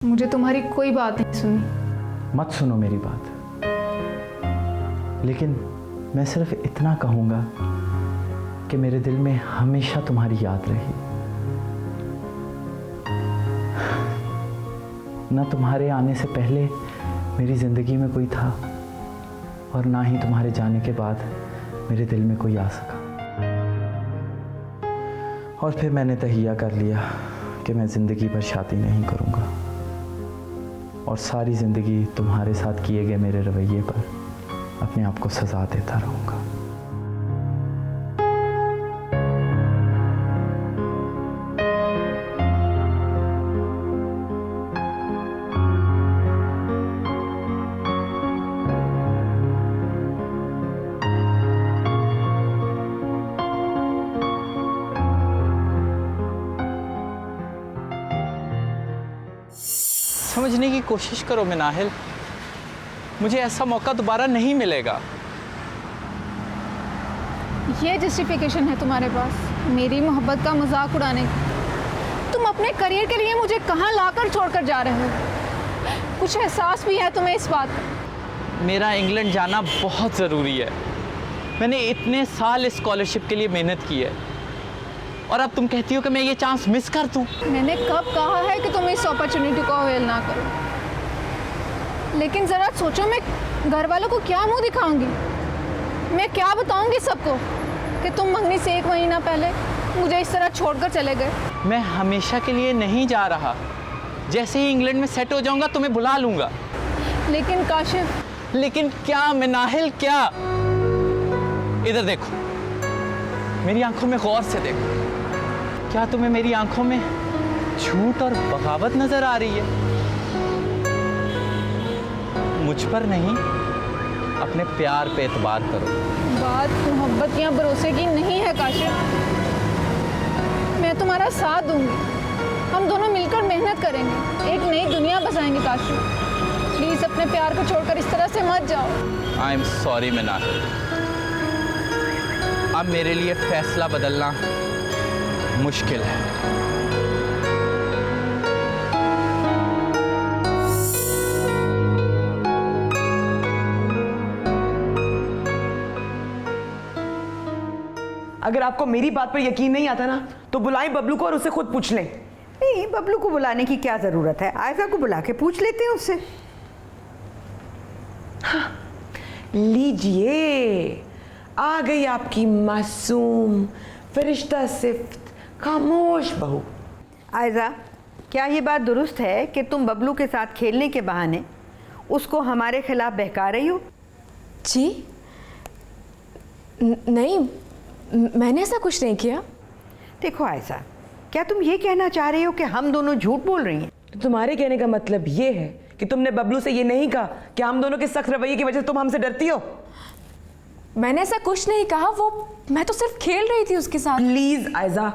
मुझे तुम्हारी कोई बात नहीं सुनी। मत सुनो मेरी बात, लेकिन मैं सिर्फ इतना कहूँगा कि मेरे दिल में हमेशा तुम्हारी याद रही। ना तुम्हारे आने से पहले मेरी ज़िंदगी में कोई था और ना ही तुम्हारे जाने के बाद मेरे दिल में कोई आ सका। और फिर मैंने तहिया कर लिया कि मैं ज़िंदगी भर शादी नहीं करूँगा और सारी ज़िंदगी तुम्हारे साथ किए गए मेरे रवैये पर अपने आप को सज़ा देता रहूँगा। समझने की कोशिश करो मिनाहिल, मुझे ऐसा मौका दोबारा नहीं मिलेगा। ये जस्टिफिकेशन है तुम्हारे पास मेरी मोहब्बत का मजाक उड़ाने की? तुम अपने करियर के लिए मुझे कहाँ लाकर छोड़कर जा रहे हो? कुछ एहसास भी है तुम्हें इस बात का? मेरा इंग्लैंड जाना बहुत ज़रूरी है। मैंने इतने साल इस स्कॉलरशिप के लिए मेहनत की है और अब तुम कहती हो कि मैं ये चांस मिस कर दूं। मैंने कब कहा है कि तुम इस अपॉर्चुनिटी को अवेल ना करो? लेकिन ज़रा सोचो, मैं घर वालों को क्या मुंह दिखाऊंगी? मैं क्या बताऊंगी सबको कि तुम मंगनी से 1 महीना पहले मुझे इस तरह छोड़कर चले गए? मैं हमेशा के लिए नहीं जा रहा। जैसे ही इंग्लैंड में सेट हो जाऊंगा तुम्हें बुला लूंगा। लेकिन काशिफ। लेकिन क्या मिनाहिल, क्या? इधर देखो, मेरी आंखों में गौर से देखो। क्या तुम्हें मेरी आंखों में झूठ और बगावत नजर आ रही है? मुझ पर नहीं, अपने प्यार पे एतबार करो। बात मोहब्बत या भरोसे की नहीं है काशिफ। मैं तुम्हारा साथ दूंगी, हम दोनों मिलकर मेहनत करेंगे, एक नई दुनिया बसाएंगे। काशिफ प्लीज अपने प्यार को छोड़कर इस तरह से मत जाओ। आई एम सॉरी मिनाहिल, अब मेरे लिए फैसला बदलना मुश्किल है। अगर आपको मेरी बात पर यकीन नहीं आता ना तो बुलाएं बबलू को और उससे खुद पूछ लें। नहीं, बबलू को बुलाने की क्या जरूरत है? आयशा को बुला के पूछ लेते हैं उससे। हाँ, लीजिए, आ गई आपकी मासूम फरिश्ता सिफ्त खामोश बहू। आयशा, क्या ये बात दुरुस्त है कि तुम बबलू के साथ खेलने के बहाने उसको हमारे खिलाफ बहका रही हो? जी नहीं, मैंने ऐसा कुछ नहीं किया। देखो आयशा, क्या तुम ये कहना चाह रही हो कि हम दोनों झूठ बोल रही हैं? तो तुम्हारे कहने का मतलब ये है कि तुमने बबलू से ये नहीं कहा कि हम दोनों के सख्त रवैये की वजह से तुम हमसे डरती हो? मैंने ऐसा कुछ नहीं कहा, वो मैं तो सिर्फ खेल रही थी उसके साथ। प्लीज आयशा,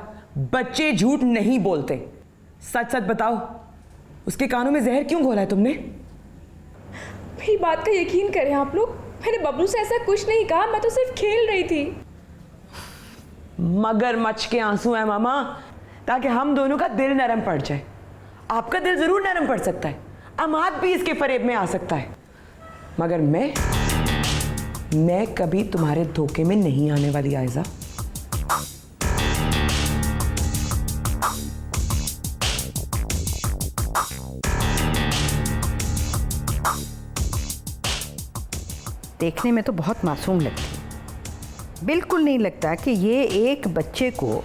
बच्चे झूठ नहीं बोलते। सच सच बताओ, उसके कानों में जहर क्यों घोला है तुमने? मेरी बात का यकीन करें आप लोग, मैंने बबलू से ऐसा कुछ नहीं कहा, मैं तो सिर्फ खेल रही थी। मगरमच्छ के आंसू हैं मामा, ताकि हम दोनों का दिल नरम पड़ जाए। आपका दिल जरूर नरम पड़ सकता है, अमाद भी इसके फरेब में आ सकता है, मगर मैं कभी तुम्हारे धोखे में नहीं आने वाली आयशा। देखने में तो बहुत मासूम लगती है। बिल्कुल नहीं लगता कि ये एक बच्चे को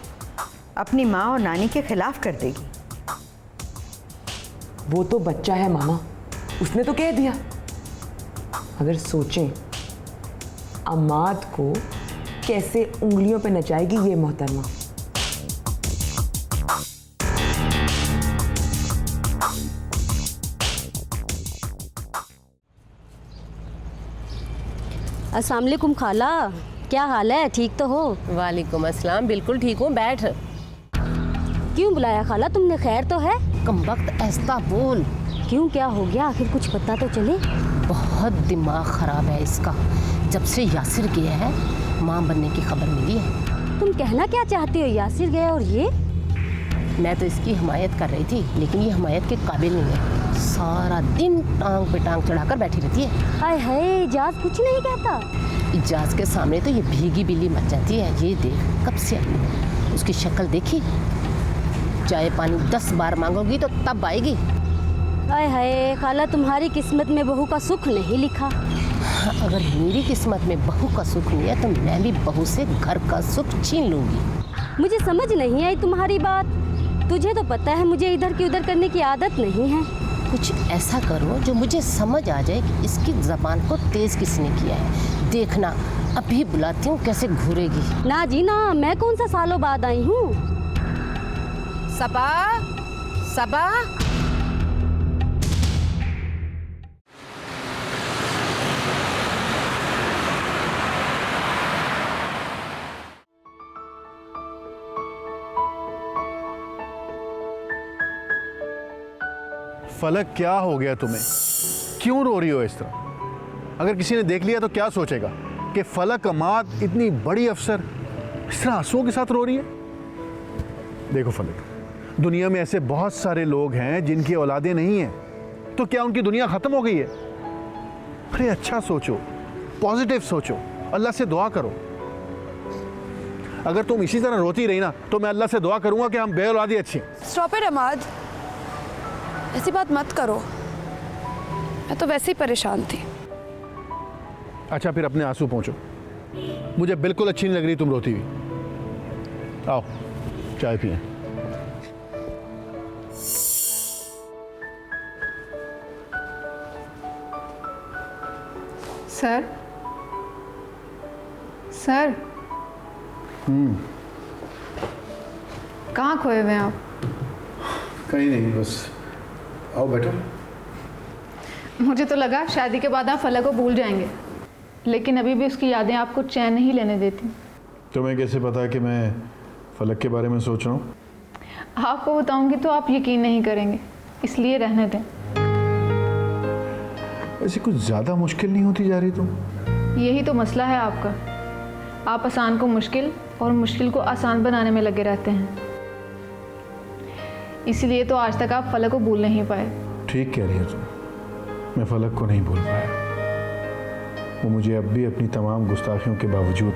अपनी माँ और नानी के खिलाफ कर देगी। वो तो बच्चा है मामा, उसने तो कह दिया। अगर सोचें अमाद को कैसे उंगलियों पे नचाएगी ये मोहतरमा। अस्सलाम वालेकुम खाला, क्या हाल है? ठीक तो हो? वालेकुम अस्सलाम, बिल्कुल ठीक हूँ, बैठ। क्यों बुलाया खाला तुमने? खैर तो है? कमबख्त ऐसा बोल। क्यों, क्या हो गया? आखिर कुछ पता तो चले। बहुत दिमाग खराब है इसका। जब से यासिर गया है माँ बनने की खबर मिली है। तुम कहना क्या चाहती हो? यासिर गया और ये? मैं तो इसकी हिमायत कर रही थी, लेकिन ये हिमायत के काबिल नहीं है। सारा दिन टांग पे टांग चढ़ाकर बैठी रहती है। हाय हाय, इजाज कुछ नहीं कहता। इजाज के सामने तो ये भीगी बिल्ली मच जाती है। ये देख कब से आई है। उसकी शक्ल देखी, चाय पानी 10 बार मांगोगी तो तब आएगी। हाय हाय खाला, तुम्हारी किस्मत में बहू का सुख नहीं लिखा। अगर मेरी किस्मत में बहू का सुख नहीं है तो मैं भी बहू से घर का सुख छीन लूंगी। मुझे समझ नहीं आई तुम्हारी बात। तुझे तो पता है मुझे इधर की उधर करने की आदत नहीं है। कुछ ऐसा करो जो मुझे समझ आ जाए कि इसकी जबान को तेज किसने किया है। देखना, अभी बुलाती हूँ कैसे घूरेगी। ना जी ना, मैं कौन सा सालों बाद आई हूँ। सबा, सबा। फलक, क्या हो गया तुम्हें? क्यों रो रही हो इस तरह? अगर किसी ने देख लिया तो क्या सोचेगा कि फलक अमाद इतनी बड़ी अफसर इस तरह आंसुओं के साथ रो रही है? देखो फलक, दुनिया में ऐसे बहुत सारे लोग हैं जिनकी औलादें नहीं हैं, तो क्या उनकी दुनिया ख़त्म हो गई है? अरे अच्छा सोचो, पॉजिटिव सोचो, अल्लाह से दुआ करो। अगर तुम इसी तरह रोती रही ना तो मैं अल्लाह से दुआ करूंगा कि हम बे औलादी अच्छी। स्टॉप इट अमाद, ऐसी बात मत करो। मैं तो वैसे ही परेशान थी। अच्छा फिर अपने आंसू पहुंचो, मुझे बिल्कुल अच्छी नहीं लग रही तुम रोती हुई। आओ चाय पिए। सर, सर, कहाँ खोए हुए हैं आप? कहीं नहीं, बस आओ बैठो। मुझे तो लगा शादी के बाद आप फलक को भूल जाएंगे, लेकिन अभी भी उसकी यादें आपको चैन नहीं लेने देती। तुम्हें कैसे पता कि मैं फलक के बारे में सोच रहा हूँ? आपको बताऊंगी तो आप यकीन नहीं करेंगे, इसलिए रहने दें। ऐसी कुछ ज़्यादा मुश्किल नहीं होती जा रही तुम? यही तो मसला है आपका। आप आसान को मुश्किल और मुश्किल को आसान बनाने में लगे रहते हैं, इसलिए तो आज तक आप फलक को भूल नहीं पाए। ठीक कह रही हो तुम, मैं फलक को नहीं भूल पाया। वो मुझे अब भी अपनी तमाम गुस्ताखियों के बावजूद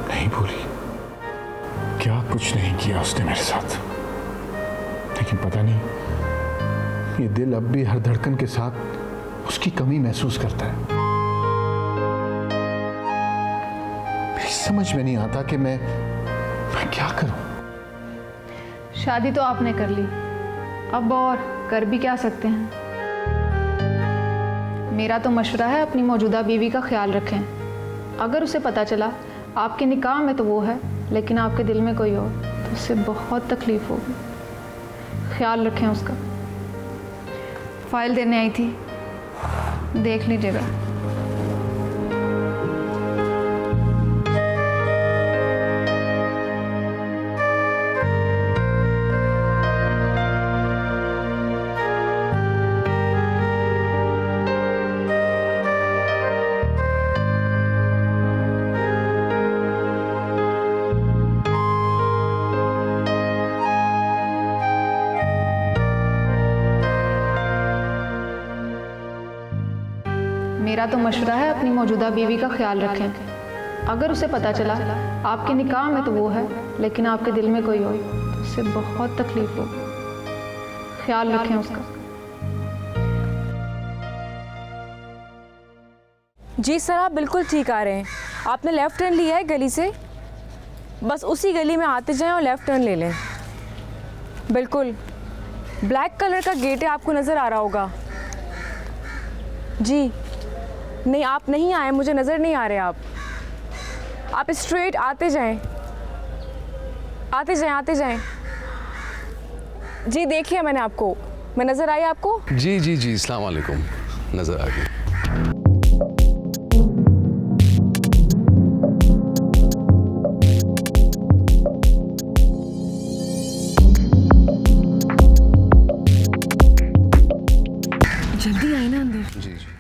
नहीं भूली। क्या कुछ नहीं किया उसने मेरे साथ, लेकिन पता नहीं ये दिल अब भी हर धड़कन के साथ उसकी कमी महसूस करता है। मेरी समझ में नहीं आता कि मैं क्या करूं। शादी तो आपने कर ली, अब और कर भी क्या सकते हैं। मेरा तो मशवरा है अपनी मौजूदा बीवी का ख्याल रखें। अगर उसे पता चला आपके निकाह में तो वो है, लेकिन आपके दिल में कोई और, तो उससे बहुत तकलीफ होगी। ख्याल रखें उसका। फाइल देने आई थी, देख लीजिएगा। मेरा तो मशवरा है अपनी मौजूदा बीवी का ख्याल रखें। अगर उसे पता चला आपके निकाह में तो वो है, लेकिन आपके दिल में कोई और, तो उससे बहुत तकलीफ होगी। ख्याल रखें उसका। जी सर, आप बिल्कुल ठीक आ रहे हैं। आपने लेफ़्ट टर्न लिया है गली से, बस उसी गली में आते जाएं और लेफ़्ट टर्न ले लें। बिल्कुल ब्लैक कलर का गेट है, आपको नज़र आ रहा होगा। जी नहीं, आप नहीं आए, मुझे नज़र नहीं आ रहे। आप स्ट्रेट आते जाएं, आते जाएं, आते जाएं। जी देखिए, मैंने आपको, मैं नज़र आई आपको? जी जी जी, अस्सलाम वालेकुम, नज़र आ गई। जल्दी आए ना अंदर। जी जी।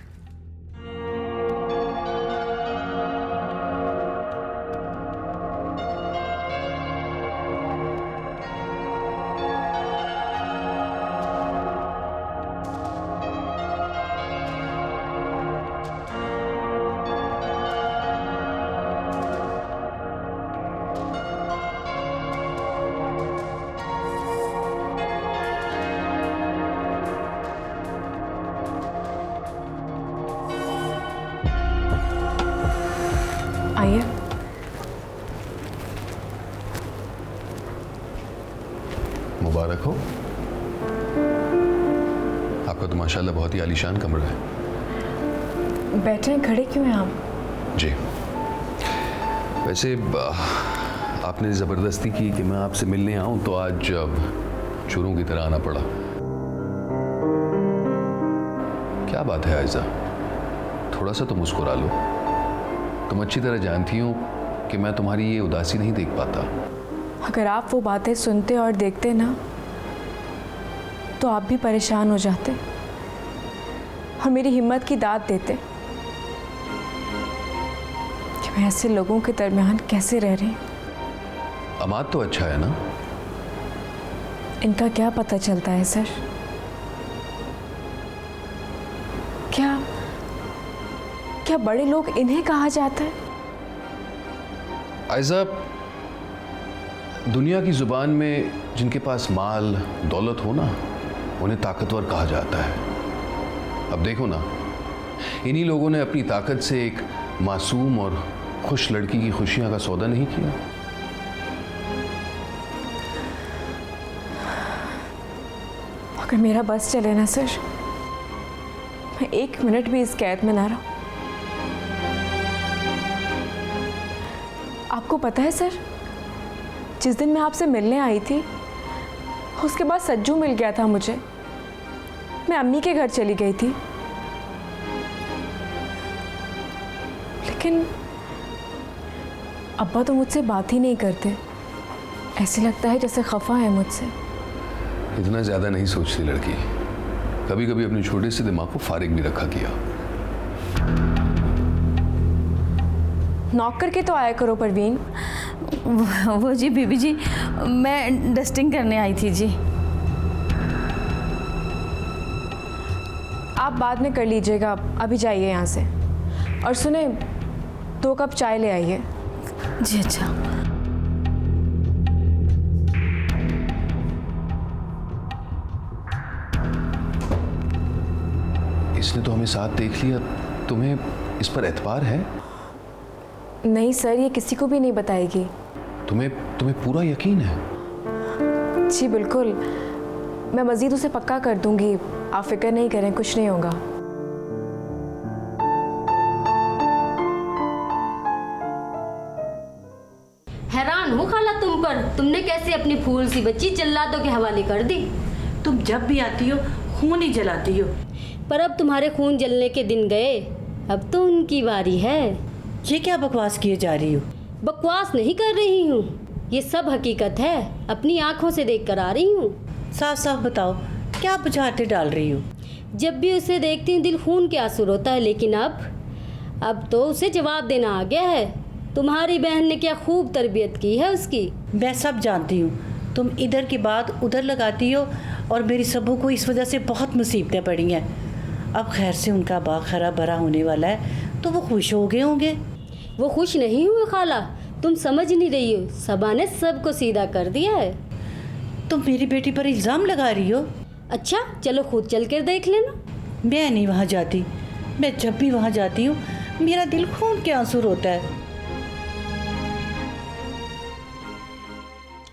आइए। मुबारक हो। आपका तो माशाल्लाह बहुत ही आलीशान कमरा है। बैठे हैं, खड़े क्यों हैं आप? जी, वैसे आपने ज़बरदस्ती की कि मैं आपसे मिलने आऊं, तो आज चोरों की तरह आना पड़ा। क्या बात है आयजा, थोड़ा सा तो मुस्कुरा लो। तुम अच्छी तरह जानती हो कि मैं तुम्हारी ये उदासी नहीं देख पाता। अगर आप वो बातें सुनते और देखते ना तो आप भी परेशान हो जाते और मेरी हिम्मत की दाद देते कि मैं ऐसे लोगों के दरमियान कैसे रह रही हूँ। अमाद तो अच्छा है ना? इनका क्या पता चलता है सर? क्या बड़े लोग इन्हें कहा जाता है? आयजा, दुनिया की जुबान में जिनके पास माल दौलत हो ना, उन्हें ताकतवर कहा जाता है। अब देखो ना, इन्हीं लोगों ने अपनी ताकत से एक मासूम और खुश लड़की की खुशियां का सौदा नहीं किया। अगर मेरा बस चले ना सर, मैं 1 मिनट भी इस कैद में ना रहूं। आपको पता है सर, जिस दिन मैं आपसे मिलने आई थी उसके बाद सज्जू मिल गया था मुझे। मैं अम्मी के घर चली गई थी, लेकिन अब्बा तो मुझसे बात ही नहीं करते। ऐसे लगता है जैसे खफा है मुझसे। इतना ज़्यादा नहीं सोचती लड़की। कभी कभी अपने छोटे से दिमाग को फारिग भी रखा किया। नॉक करके तो आया करो परवीन। वो जी बीबी जी, मैं डस्टिंग करने आई थी जी। आप बाद में कर लीजिएगा, अभी जाइए यहाँ से। और सुने, 2 कप चाय ले आइए। जी अच्छा। इसने तो हमें साथ देख लिया, तुम्हें इस पर एतबार है? नहीं सर, ये किसी को भी नहीं बताएगी। तुम्हें पूरा यकीन है? जी बिल्कुल, मैं मज़ीद उसे पक्का कर दूंगी। आप फिक्र नहीं करें, कुछ नहीं होगा। हैरान हूँ खाला तुम पर। तुमने कैसे अपनी फूल सी बच्ची जल्लादों के हवाले कर दी। तुम जब भी आती हो खून ही जलाती हो। पर अब तुम्हारे खून जलने के दिन गए, अब तो उनकी बारी है। ये क्या बकवास किए जा रही हो? बकवास नहीं कर रही हूँ, ये सब हकीकत है, अपनी आंखों से देख कर आ रही हूँ। साफ साफ बताओ, क्या बुझारतें डाल रही हो? जब भी उसे देखती हूँ दिल खून के आंसू रोता है, लेकिन अब तो उसे जवाब देना आ गया है। तुम्हारी बहन ने क्या खूब तरबियत की है उसकी। मैं सब जानती हूँ। तुम इधर की बात उधर लगाती हो और मेरी सबों को इस वजह से बहुत मुसीबतें पड़ी हैं। अब खैर से उनका बाग हरा भरा होने वाला है तो वो खुश हो गए होंगे। वो खुश नहीं हुए खाला, तुम समझ नहीं रही हो। सबा ने सबको सीधा कर दिया है। तुम मेरी बेटी पर इल्ज़ाम लगा रही हो? अच्छा चलो खुद चल कर देख लेना। मैं नहीं वहाँ जाती। मैं जब भी वहाँ जाती हूँ मेरा दिल खून के आंसू रोता है।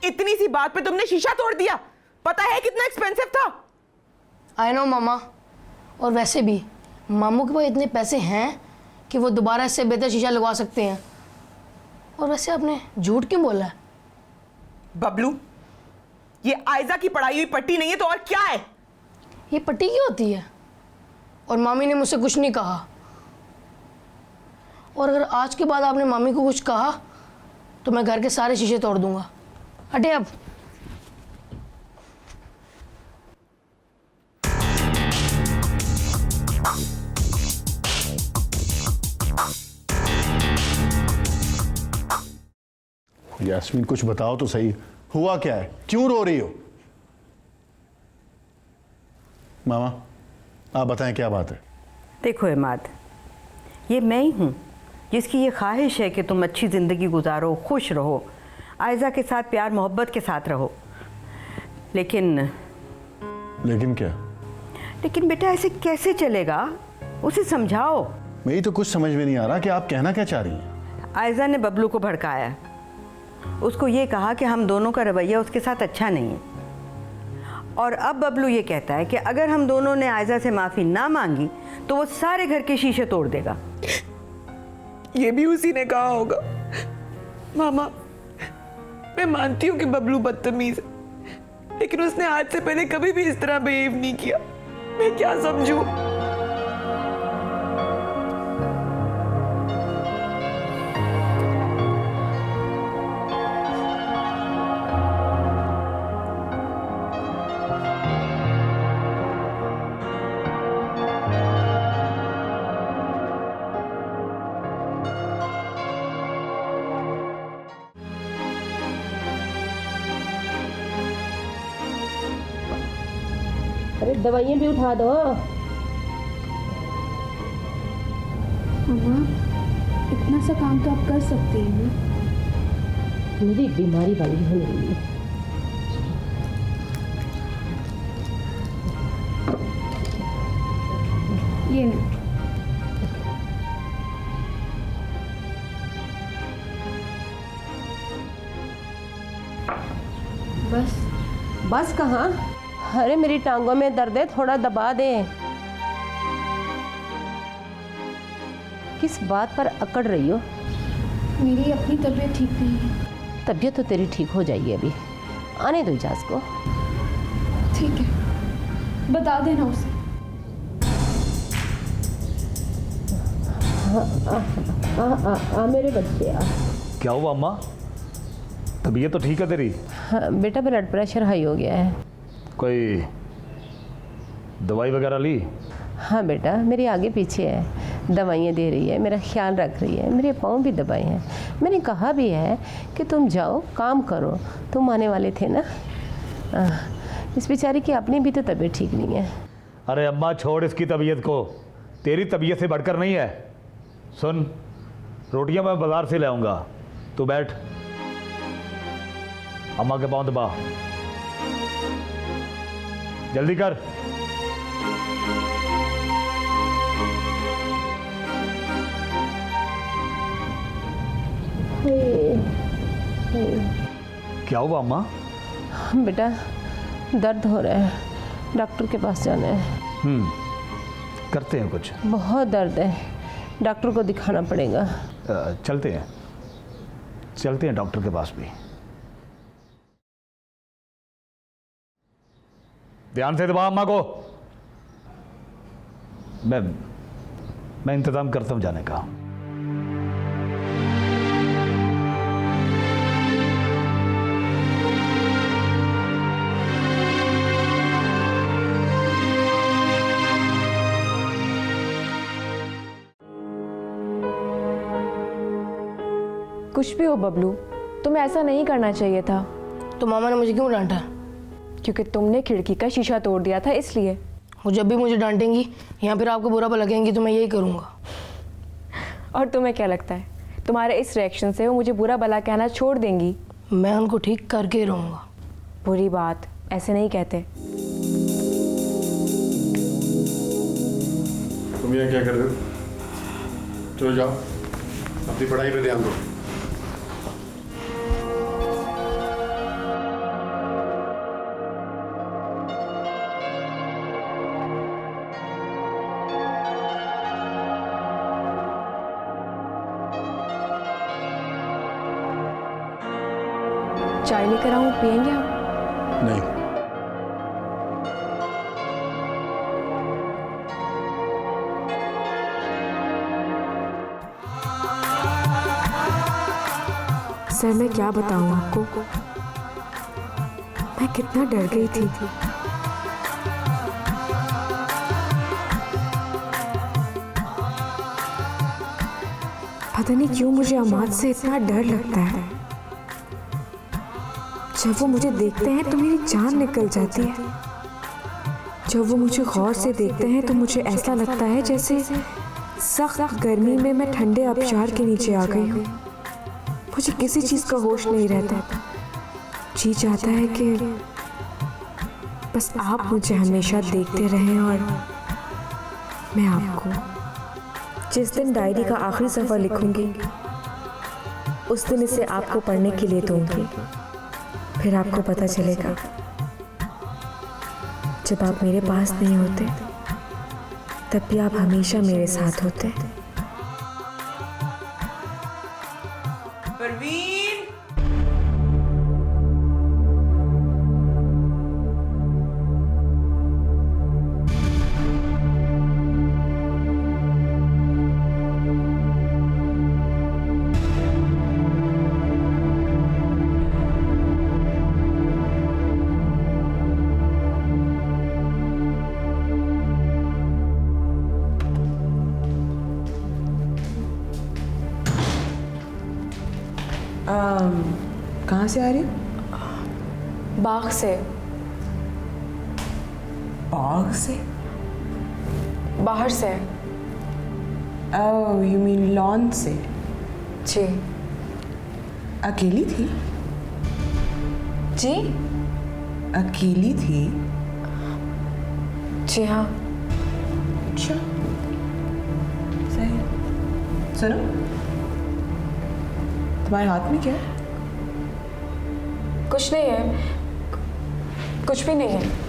इतनी सी बात पे तुमने शीशा तोड़ दिया। पता है कितना एक्सपेंसिव था? आई नो मामा, और वैसे भी मामू के पास इतने पैसे हैं कि वो दोबारा इससे बेहतर शीशा लगवा सकते हैं। और वैसे आपने झूठ क्यों बोला है? बबलू, ये आयजा की पढ़ाई हुई पट्टी नहीं है तो और क्या है? ये पट्टी क्यों होती है? और मामी ने मुझसे कुछ नहीं कहा। और अगर आज के बाद आपने मामी को कुछ कहा तो मैं घर के सारे शीशे तोड़ दूंगा। हटे अब। यास्मीन, कुछ बताओ तो सही, हुआ क्या है? क्यों रो रही हो? मामा आप बताएं क्या बात है? देखो इमाद, ये मैं ही हूँ जिसकी ये ख्वाहिश है कि तुम अच्छी ज़िंदगी गुजारो, खुश रहो, आयजा के साथ प्यार मोहब्बत के साथ रहो। लेकिन क्या? लेकिन बेटा ऐसे कैसे चलेगा? उसे समझाओ। मेरी तो कुछ समझ में नहीं आ रहा कि आप कहना क्या चाह रही हैं। आयजा ने बबलू को भड़काया, उसको ये कहा कि हम दोनों का रवैया उसके साथ अच्छा नहीं है, और अब बबलू ये कहता है कि अगर हम दोनों ने आयजा से माफ़ी ना मांगी तो वो सारे घर के शीशे तोड़ देगा। ये भी उसी ने कहा होगा। मामा, मैं मानती हूँ कि बबलू बदतमीज है, लेकिन उसने आज से पहले कभी भी इस तरह बिहेव नहीं किया। मैं क्या समझूं? अरे दवाइयाँ भी उठा दो। मम्मा, इतना सा काम तो आप कर सकती हैं ना। मेरी बीमारी वाली हो रही है। ये नहीं। बस कहाँ? अरे मेरी टांगों में दर्द है, थोड़ा दबा दे। किस बात पर अकड़ रही हो? मेरी अपनी तबीयत ठीक नहीं है। तबीयत तो तेरी ठीक हो जाएगी, अभी आने दो इजाज़ को। ठीक है, बता देना उसे। आ मेरे बच्चे आ। क्या हुआ अम्मा? तबीयत तो ठीक है तेरी? हाँ बेटा, ब्लड प्रेशर हाई हो गया है। कोई दवाई वगैरह ली? हाँ बेटा, मेरी आगे पीछे है, दवाइयाँ दे रही है, मेरा ख्याल रख रही है, मेरे पाँव भी दबाए हैं। मैंने कहा भी है कि तुम जाओ काम करो, तुम आने वाले थे ना। इस बेचारी की अपनी भी तो तबीयत ठीक नहीं है। अरे अम्मा छोड़ इसकी तबीयत को, तेरी तबीयत से बढ़कर नहीं है। सुन, रोटियां मैं बाजार से ले आऊँगा, तू बैठ। अम्मा के पाँव दबा, जल्दी कर। क्या हुआ अम्मा? बेटा दर्द हो रहा है, डॉक्टर के पास जाना है। करते हैं कुछ। बहुत दर्द है, डॉक्टर को दिखाना पड़ेगा। चलते हैं डॉक्टर के पास भी। ध्यान से दबा अम्मा को। मैं इंतजाम करता हूं जाने का। कुछ भी हो बबलू, तुम्हें ऐसा नहीं करना चाहिए था। तो मामा ने मुझे क्यों डांटा? क्योंकि तुमने खिड़की का शीशा तोड़ दिया था, इसलिए। वो जब भी मुझे डांटेंगी या फिर आपको बुरा लगेंगी तो मैं यही करूँगा। और तुम्हें क्या लगता है, तुम्हारे इस रिएक्शन से वो मुझे बुरा भला कहना छोड़ देंगी? मैं उनको ठीक करके रहूँगा। बुरी बात ऐसे नहीं कहते। तुम यहाँ क्या कर रहे हो? चलो जाओ, अपनी पढ़ाई पे ध्यान दो। चाय लेकर आऊँ, पियेंगे आप? नहीं। सर मैं क्या बताऊँ आपको, मैं कितना डर गई थी। पता नहीं क्यों मुझे अमाद से इतना डर लगता है। जब वो मुझे देखते हैं तो मेरी जान निकल जाती है। जब वो मुझे गौर से देखते हैं तो मुझे ऐसा लगता है जैसे सख्त गर्मी में मैं ठंडे आबशार के नीचे आ गई हूँ। मुझे किसी चीज़ का होश नहीं रहता। जी चाहता है कि बस आप मुझे हमेशा देखते रहें और मैं आपको जिस दिन डायरी का आखिरी सफ़र लिखूंगी उस दिन इसे आपको पढ़ने के लिए दूंगी। फिर आपको पता चलेगा जब आप मेरे पास नहीं होते तब भी आप हमेशा मेरे साथ होते। परवीन, कहाँ से आ रही हो? बाग से। बाग से? बाहर से। ओह, यू मीन लॉन से? जी। अकेली थी? जी? अकेली थी? जी हाँ। अच्छा, सही है। सुनो, तुम्हारे हाथ में क्या है? कुछ नहीं है, कुछ भी नहीं है।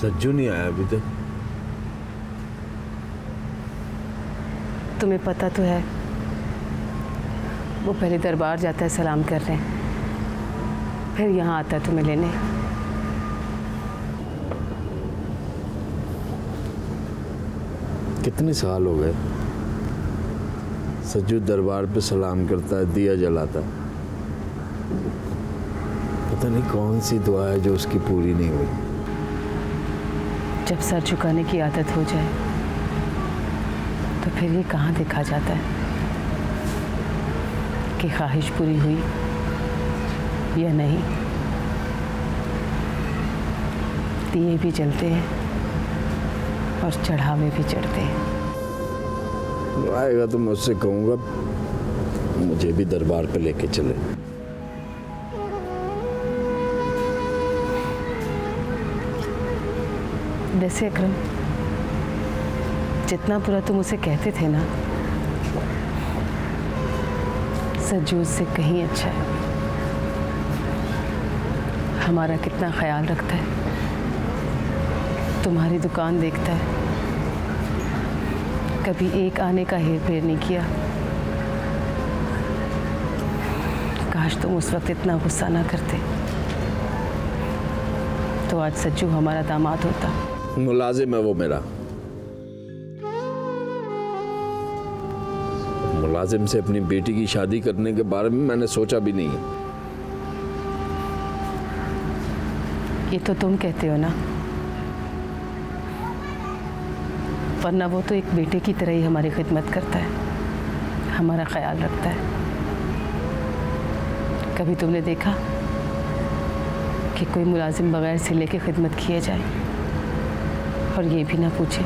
सज्जू नहीं आया अभी तक। तुम्हें पता तो है, वो पहले दरबार जाता है सलाम करने, फिर यहाँ आता है तुम्हें लेने। कितने साल हो गए सज्जू दरबार पे सलाम करता है, दिया जलाता है। पता नहीं कौन सी दुआ है जो उसकी पूरी नहीं हुई। जब सर झुकाने की आदत हो जाए तो फिर ये कहाँ देखा जाता है कि ख्वाहिश पूरी हुई या नहीं। दिए भी जलते हैं और चढ़ावे भी चढ़ते हैं। आएगा तो मैं उससे कहूँगा मुझे भी दरबार पे लेके चले। वैसे अकरम, जितना बुरा तुम उसे कहते थे ना, सज्जू उससे कहीं अच्छा है। हमारा कितना ख्याल रखता है, तुम्हारी दुकान देखता है, कभी एक आने का हेर फेर नहीं किया। काश तुम उस वक्त इतना गुस्सा ना करते तो आज सज्जू हमारा दामाद होता। मुलाजिम है वो मेरा। मुलाजिम से अपनी बेटी की शादी करने के बारे में मैंने सोचा भी नहीं है। ये तो तुम कहते हो ना, वरना वो तो एक बेटे की तरह ही हमारी खिदमत करता है, हमारा ख्याल रखता है। कभी तुमने देखा कि कोई मुलाजिम बगैर सिले की खिदमत किए जाए और ये भी ना पूछे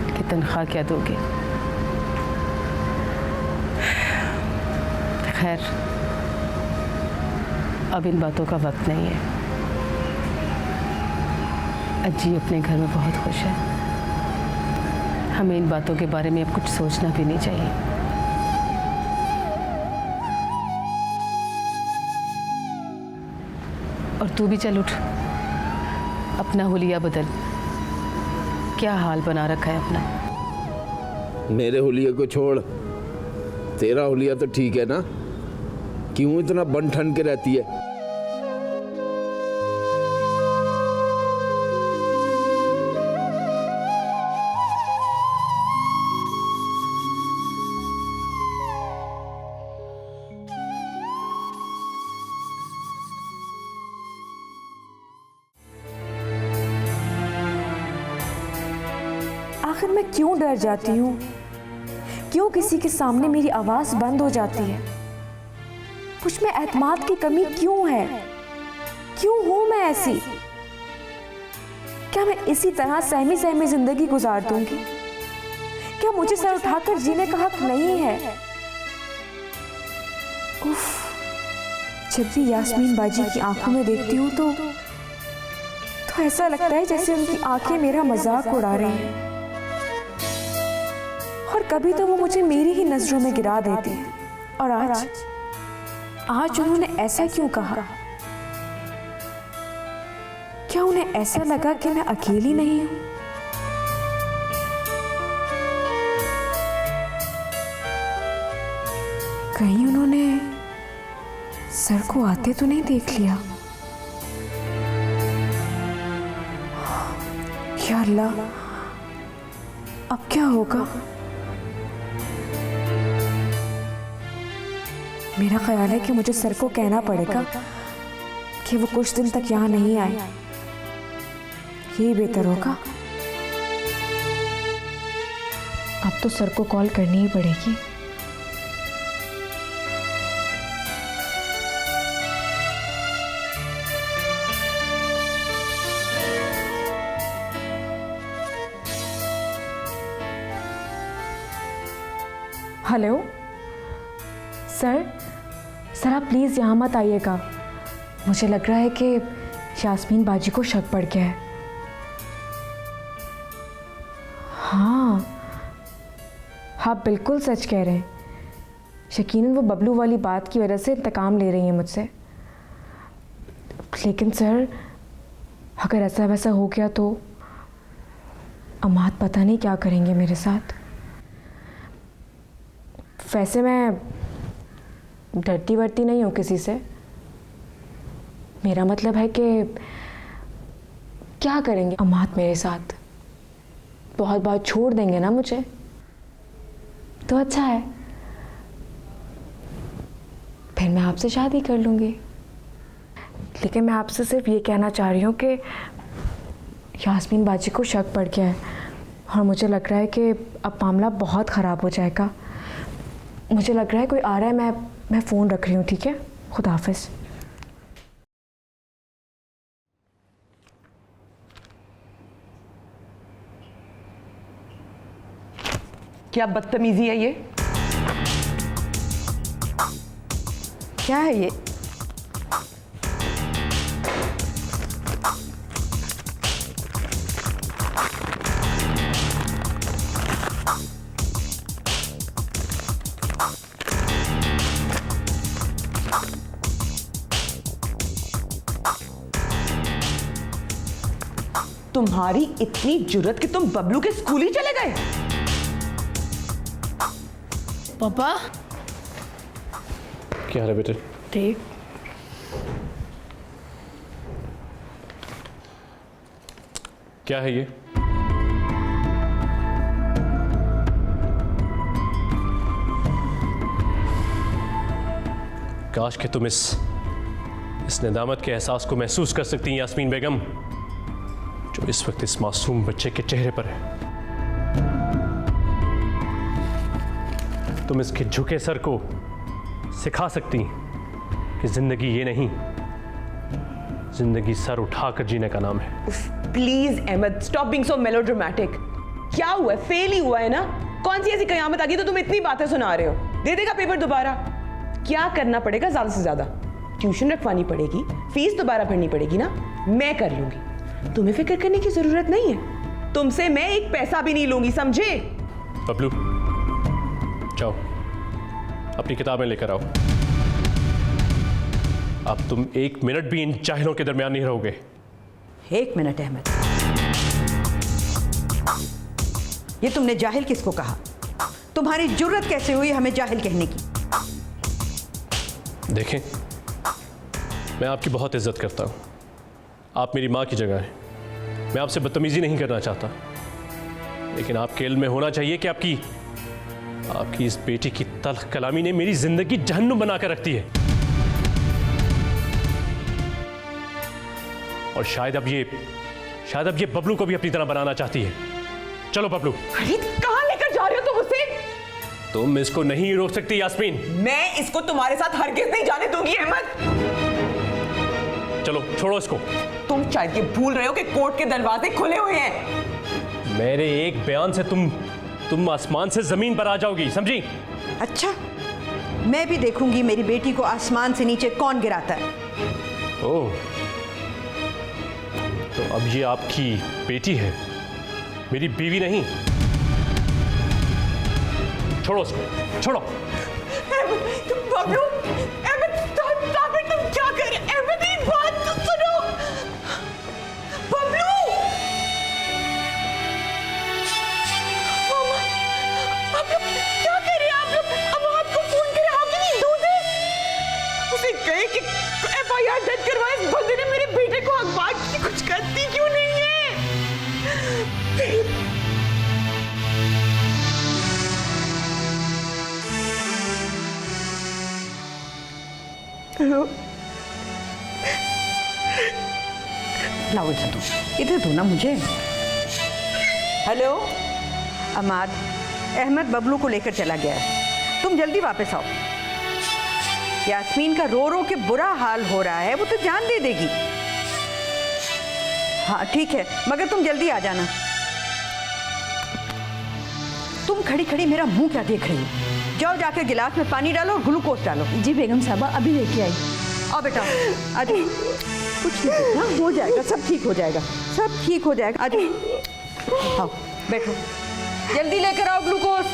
कि तनख्वाह क्या दोगे? खैर, अब इन बातों का वक्त नहीं है। अज्जी अपने घर में बहुत खुश है। हमें इन बातों के बारे में अब कुछ सोचना भी नहीं चाहिए। और तू भी चल उठ, अपना हुलिया बदल। क्या हाल बना रखा है अपना। मेरे हुलिये को छोड़, तेरा हुलिया तो ठीक है ना? क्यों इतना बन ठन के रहती है? आखिर मैं क्यों डर जाती हूँ? क्यों किसी के सामने मेरी आवाज़ बंद हो जाती है? मुझ में एतमाद की कमी क्यों है? क्यों हूँ मैं ऐसी? क्या मैं इसी तरह सहमी सहमी जिंदगी गुजार दूंगी? क्या मुझे सर उठाकर जीने का हक नहीं है? उफ, जब भी यास्मीन बाजी की आंखों में देखती हूँ तो ऐसा लगता है जैसे उनकी आंखें मेरा मजाक उड़ा रही हैं। और कभी तो वो मुझे मेरी ही नजरों में गिरा देती है। और आज उन्होंने ऐसा क्यों कहा? क्या उन्हें ऐसा लगा कि मैं अकेली नहीं हूं? कहीं उन्होंने सर को आते तो नहीं देख लिया? या अल्लाह, अब क्या होगा? मेरा ख्याल है कि मुझे सर को कहना पड़ेगा कि वो कुछ दिन तक यहाँ नहीं आए। यही बेहतर होगा। अब तो सर को कॉल करनी ही पड़ेगी। हेलो सर, आप प्लीज़ यहाँ मत आइएगा। मुझे लग रहा है कि यास्मीन बाजी को शक पड़ गया है। हाँ, आप बिल्कुल सच कह रहे हैं। यकीनन वो बबलू वाली बात की वजह से इंतकाम ले रही हैं मुझसे। लेकिन सर, अगर ऐसा वैसा हो गया तो अमाद पता नहीं क्या करेंगे मेरे साथ। वैसे मैं डरती वरती नहीं हूँ किसी से। मेरा मतलब है कि क्या करेंगे अमाद मेरे साथ? बहुत बहुत छोड़ देंगे ना मुझे? तो अच्छा है, फिर मैं आपसे शादी कर लूँगी। लेकिन मैं आपसे सिर्फ ये कहना चाह रही हूँ कि यास्मीन बाजी को शक पड़ गया है और मुझे लग रहा है कि अब मामला बहुत ख़राब हो जाएगा। मुझे लग रहा है कोई आ रहा है। मैं फ़ोन रख रही हूँ, ठीक है? खुदा हाफिज़। क्या बदतमीजी है ये? क्या है ये? तुम्हारी इतनी जुर्रत कि तुम बबलू के स्कूल ही चले गए? पापा क्या है बेटे? ठीक। क्या है ये? काश कि तुम इस नदामत के एहसास को महसूस कर सकती हैं यास्मीन बेगम, जो इस वक्त इस मासूम बच्चे के चेहरे पर है। तुम इसके झुके सर को सिखा सकती कि जिंदगी ये नहीं, जिंदगी सर उठाकर जीने का नाम है। Please Ahmed, stop being so melodramatic. क्या हुआ है? फेल ही हुआ है ना? कौन सी ऐसी कयामत आ गई तो तुम इतनी बातें सुना रहे हो? दे देगा पेपर दोबारा? क्या करना पड़ेगा ज्यादा से ज्यादा? ट्यूशन रखवानी पड़ेगी, फीस दोबारा भरनी पड़ेगी ना, मैं कर लूंगी। तुम्हें फिक्र करने की जरूरत नहीं है। तुमसे मैं एक पैसा भी नहीं लूंगी, समझे? बबलू जाओ अपनी किताबें लेकर आओ। अब तुम 1 मिनट भी इन जाहिलों के दरमियान नहीं रहोगे। 1 मिनट अहमद, ये तुमने जाहिल किसको कहा? तुम्हारी जुर्रत कैसे हुई हमें जाहिल कहने की? देखें, मैं आपकी बहुत इज्जत करता हूं। आप मेरी मां की जगह हैं। मैं आपसे बदतमीजी नहीं करना चाहता, लेकिन आपके इल्म में होना चाहिए कि आपकी इस बेटी की तल्ख कलामी ने मेरी जिंदगी जहन्नुम बनाकर रख दी है। और शायद अब ये बबलू को भी अपनी तरह बनाना चाहती है। चलो बबलू। अरे कहां लेकर जा रहे हो तुम उसे? तुम इसको नहीं रोक सकती यास्मीन। मैं इसको तुम्हारे साथ हरगिज नहीं जाने दूंगी अहमद। चलो छोड़ो इसको। तुम शायद ये भूल रहे हो कि कोर्ट के दरवाजे खुले हुए हैं। मेरे एक बयान से तुम आसमान से जमीन पर आ जाओगी, समझी? अच्छा, मैं भी देखूंगी मेरी बेटी को आसमान से नीचे कौन गिराता है। ओह, तो अब ये आपकी बेटी है, मेरी बीवी नहीं। छोड़ो उसको, छोड़ो। बबलू, अहमद, तुम क्या कर रहे? अहमद, एक बात तो सुनो। बबलू, मामा, आप लोग क्या कर रहे हैं? आप लोग अब आपको फोन करे आगे नहीं दूध है? उसे कहे कि FIR दर्ज करवाए। इस बंदे ने मेरे बेटे को अखबार की कुछ करती क्यों नहीं है? हेलो, लाओ इधर दो ना मुझे। हेलो अमाद, अहमद बबलू को लेकर चला गया है, तुम जल्दी वापस आओ। यास्मीन का रो रो के बुरा हाल हो रहा है, वो तो जान दे देगी। हाँ ठीक है, मगर तुम जल्दी आ जाना। तुम खड़ी खड़ी मेरा मुंह क्या देख रही हो? जाओ जाके गिलास में पानी डालो और ग्लूकोज डालो। जी बेगम साहबा, अभी लेके आई। आओ बेटा, आ जाओ। कुछ नहीं बेटा, हो जाएगा, सब ठीक हो जाएगा, सब ठीक हो जाएगा। आ जाओ, आओ बैठो, जल्दी लेकर आओ ग्लूकोज।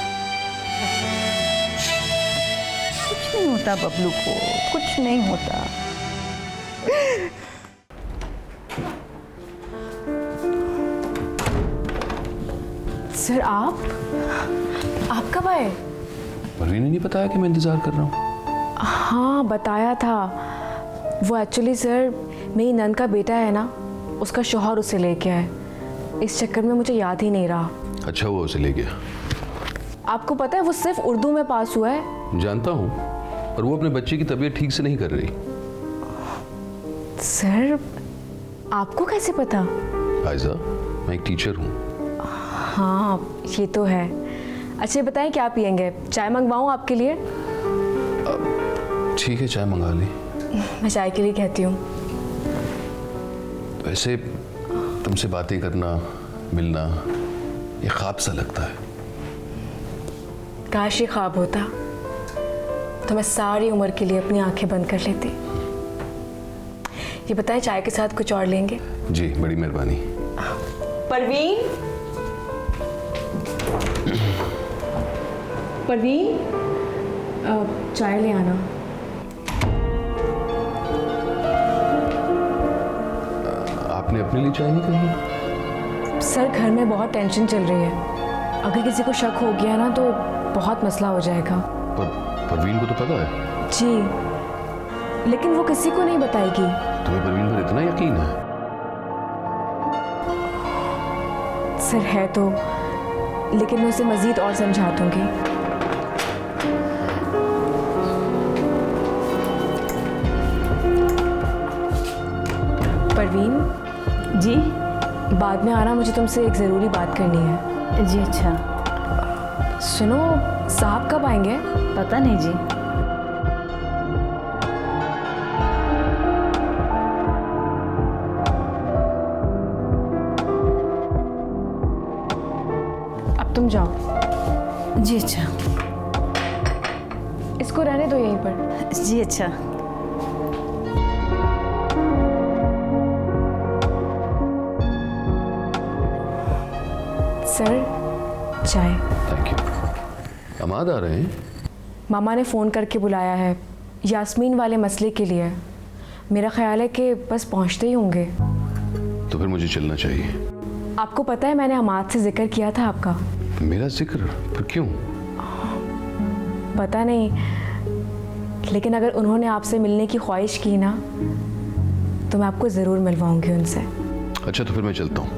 कुछ नहीं होता बबलू को, कुछ नहीं होता। सर आप कब आए? परवीन ने नहीं बताया कि मैं इंतजार कर रहा हूँ? हाँ बताया था। वो एक्चुअली सर मेरी नंद का बेटा है ना, उसका शौहर उसे लेके आए। इस चक्कर में मुझे याद ही नहीं रहा। अच्छा हुआ उसे ले गया। आपको पता है वो सिर्फ उर्दू में पास हुआ है। जानता हूँ, और वो अपने बच्चे की तबीयत ठीक से नहीं कर रही। सर आपको कैसे पता? आयजा, मैं एक टीचर हूँ। हाँ ये तो है। अच्छा बताएं क्या पियेंगे? चाय मंगवाऊँ आपके लिए? ठीक है, चाय मंगा ली। मैं चाय के लिए कहती हूँ। वैसे तुमसे बातें करना, मिलना, ये ख्वाब सा लगता है। काश ये ख्वाब होता तो मैं सारी उम्र के लिए अपनी आंखें बंद कर लेती। ये बताएं चाय के साथ कुछ और लेंगे? जी बड़ी मेहरबानी। परवीन चाय ले आना। आपने अपने लिए चाय नहीं कही? सर घर में बहुत टेंशन चल रही है, अगर किसी को शक हो गया ना तो बहुत मसला हो जाएगा। पर परवीन को तो पता है। जी, लेकिन वो किसी को नहीं बताएगी। तुम्हें परवीन पर इतना यकीन है? सर है तो, लेकिन मैं उसे मजीद और समझा दूंगी। परवीन जी, बाद में आना, मुझे तुमसे एक ज़रूरी बात करनी है। जी अच्छा। सुनो, साहब कब आएंगे? पता नहीं जी। अब तुम जाओ। जी अच्छा। इसको रहने दो यहीं पर। जी अच्छा। सर चाय। Thank you. अमाद आ रहे हैं? मामा ने फ़ोन करके बुलाया है यास्मीन वाले मसले के लिए। मेरा ख्याल है कि बस पहुंचते ही होंगे। तो फिर मुझे चलना चाहिए। आपको पता है मैंने अमाद से जिक्र किया था आपका। मेरा जिक्र? फिर क्यों? पता नहीं, लेकिन अगर उन्होंने आपसे मिलने की ख्वाहिश की ना तो मैं आपको ज़रूर मिलवाऊंगी उनसे। अच्छा तो फिर मैं चलता हूँ।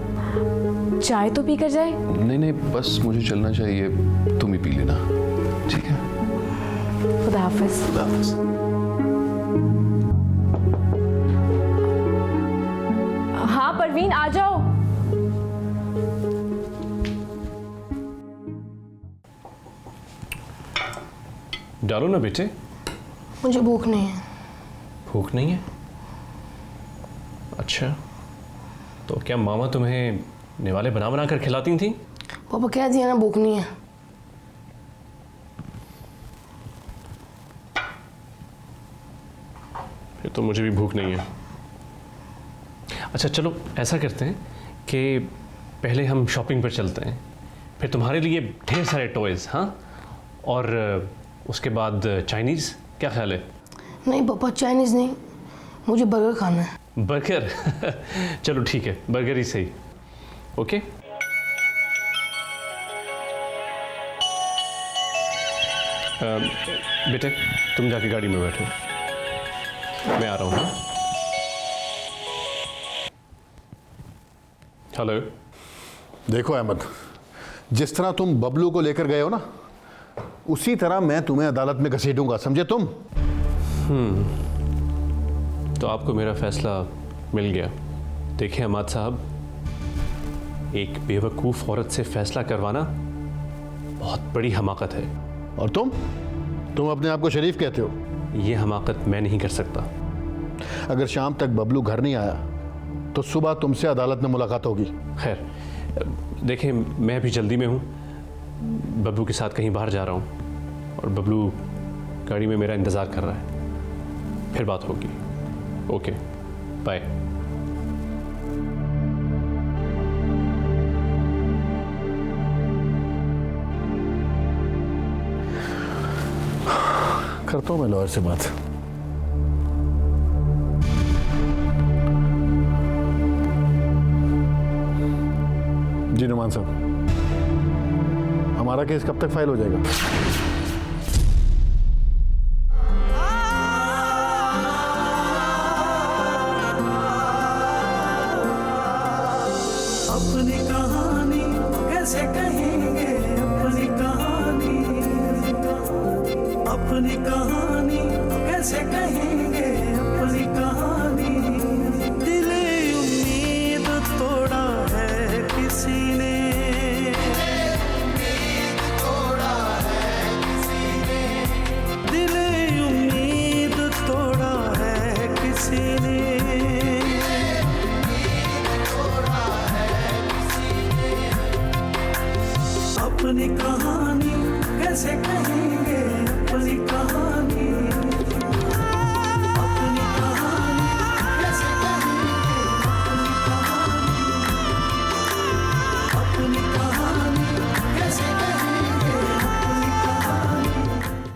चाय तो पी कर जाए। नहीं नहीं, बस मुझे चलना चाहिए, तुम ही पी लेना, ठीक है? खुदा हाफिज़। खुदा हाफिज़। हाँ परवीन आ जाओ। डालो ना बेटे। मुझे भूख नहीं है। भूख नहीं है? अच्छा, तो क्या मामा तुम्हें निवाले बना बना कर खिलाती थी? पापा कह दिया ना भूख नहीं है। फिर तो मुझे भी भूख नहीं है। अच्छा चलो ऐसा करते हैं कि पहले हम शॉपिंग पर चलते हैं, फिर तुम्हारे लिए ढेर सारे टॉयज़, हाँ, और उसके बाद चाइनीज़। क्या ख्याल है? नहीं पापा, चाइनीज़ नहीं, मुझे बर्गर खाना है। बर्गर? चलो ठीक है, बर्गर ही सही। ओके। बेटे तुम जाके गाड़ी में बैठो, मैं आ रहा हूँ। हेलो। देखो अहमद, जिस तरह तुम बबलू को लेकर गए हो ना, उसी तरह मैं तुम्हें अदालत में घसीटूंगा, समझे तुम? तो आपको मेरा फैसला मिल गया। देखिए अहमद साहब, एक बेवकूफ़ औरत से फैसला करवाना बहुत बड़ी हमाकत है। और तुम अपने आप को शरीफ कहते हो? ये हमाकत मैं नहीं कर सकता। अगर शाम तक बबलू घर नहीं आया तो सुबह तुमसे अदालत में मुलाकात होगी। खैर देखिए, मैं भी जल्दी में हूँ, बबलू के साथ कहीं बाहर जा रहा हूँ और बबलू गाड़ी में मेरा इंतज़ार कर रहा है। फिर बात होगी। Okay bye. करता हूँ मैं लॉयर से बात। जी नुमान साहब, हमारा केस कब तक फाइल हो जाएगा? अपनी कहानी कैसे कहेंगे, अपनी कहानी, अपनी कहानी कैसे कहेंगे, अपनी कहानी। दिले उम्मीद तोड़ा है किसी ने, तोड़ा है किसी ने, दिले उम्मीद तोड़ा है किसी ने, अपनी कहानी कैसे कहेंगे, अपनी कहानी।